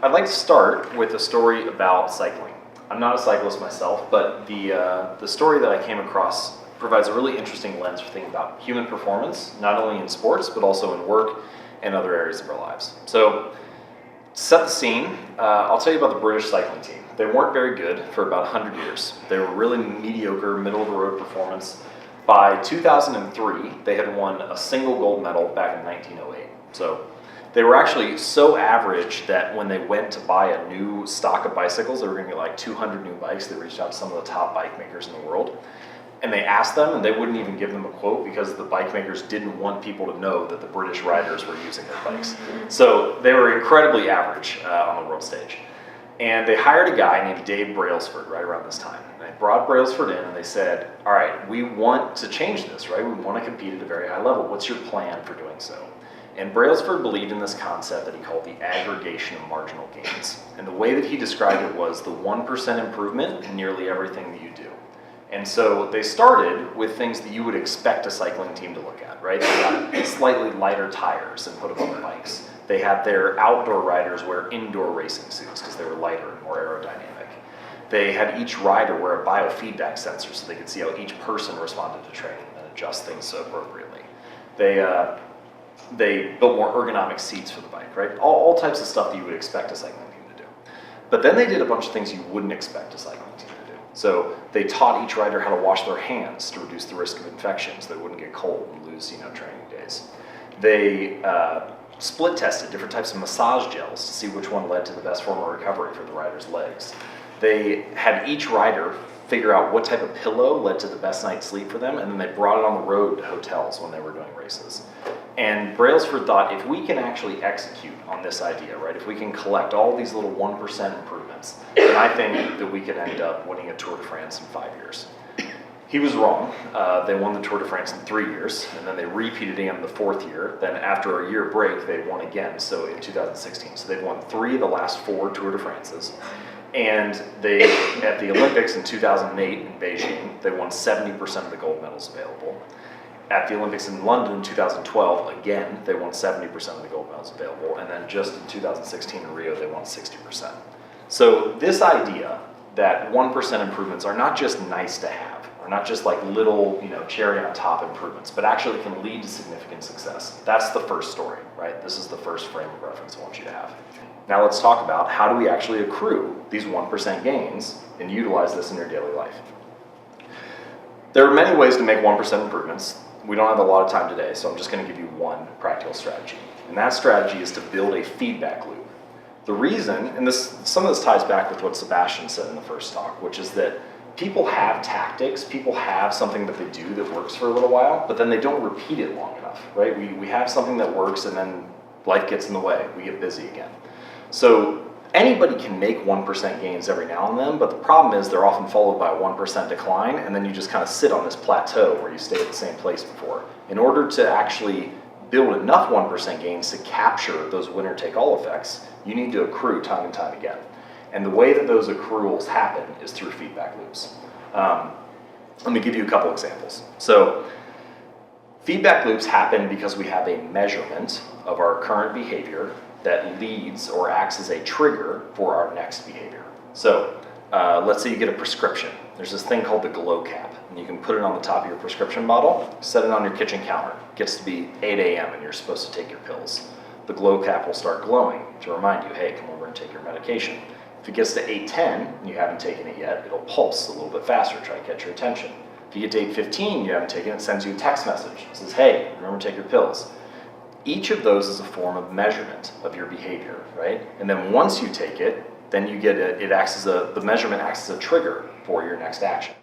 I'd like to start with a story about cycling. I'm not a cyclist myself, but the story that I came across provides a really interesting lens for thinking about human performance, not only in sports, but also in work and other areas of our lives. So, to set the scene, I'll tell you about the British cycling team. They weren't very good for about 100 years. They were really mediocre, middle-of-the-road performance. By 2003, they had won a single gold medal back in 1908. So, they were actually so average that when they went to buy a new stock of bicycles, they were going to get like 200 new bikes. They reached out to some of the top bike makers in the world. And they asked them, and they wouldn't even give them a quote because the bike makers didn't want people to know that the British riders were using their bikes. So they were incredibly average on the world stage. And they hired a guy named Dave Brailsford right around this time. And they brought Brailsford in and they said, all right, we want to change this, right? We want to compete at a very high level. What's your plan for doing so? And Brailsford believed in this concept that he called the aggregation of marginal gains. And the way that he described it was the 1% improvement in nearly everything that you do. And so they started with things that you would expect a cycling team to look at, right? They got slightly lighter tires and put them on the bikes. They had their outdoor riders wear indoor racing suits because they were lighter and more aerodynamic. They had each rider wear a biofeedback sensor so they could see how each person responded to training and adjust things appropriately. They built more ergonomic seats for the bike, right? All types of stuff that you would expect a cycling team to do. But then they did a bunch of things you wouldn't expect a cycling team to do. So they taught each rider how to wash their hands to reduce the risk of infections. They wouldn't get cold and lose, training days. They split tested different types of massage gels to see which one led to the best form of recovery for the rider's legs. They had each rider figure out what type of pillow led to the best night's sleep for them, and then they brought it on the road to hotels when they were doing races. And Brailsford thought, if we can actually execute on this idea, right, if we can collect all these little 1% improvements, then I think that we could end up winning a Tour de France in 5 years. He was wrong. They won the Tour de France in 3 years, and then they repeated again the 4th year. Then after a year break, they won again, so in 2016. So they've won 3 of the last 4 Tour de France's. And they, at the Olympics in 2008 in Beijing, they won 70% of the gold medals available. At the Olympics in London in 2012, again, they won 70% of the gold medals available. And then just in 2016 in Rio, they won 60%. So this idea that 1% improvements are not just nice to have, are not just like little, cherry on top improvements, but actually can lead to significant success. That's the first story, right? This is the first frame of reference I want you to have. Now let's talk about how do we actually accrue these 1% gains and utilize this in your daily life. There are many ways to make 1% improvements. We don't have a lot of time today, so I'm just going to give you one practical strategy. And that strategy is to build a feedback loop. The reason, and some of this ties back with what Sebastian said in the first talk, which is that people have tactics, people have something that they do that works for a little while, but then they don't repeat it long enough, right? We have something that works and then life gets in the way, we get busy again. So anybody can make 1% gains every now and then, but the problem is they're often followed by a 1% decline, and then you just kind of sit on this plateau where you stay at the same place before. In order to actually build enough 1% gains to capture those winner-take-all effects, you need to accrue time and time again. And the way that those accruals happen is through feedback loops. Let me give you a couple examples. So feedback loops happen because we have a measurement of our current behavior that leads or acts as a trigger for our next behavior. So let's say you get a prescription. There's this thing called the glow cap, and you can put it on the top of your prescription bottle, set it on your kitchen counter. It gets to be 8 a.m. and you're supposed to take your pills. The glow cap will start glowing to remind you, hey, come over and take your medication. If it gets to 8:10 and you haven't taken it yet, it'll pulse a little bit faster, try to catch your attention. If you get to 8:15 you haven't taken it, it sends you a text message. It says, hey, remember to take your pills. Each of those is a form of measurement of your behavior, right? And then once you take it, then you get the measurement acts as a trigger for your next action.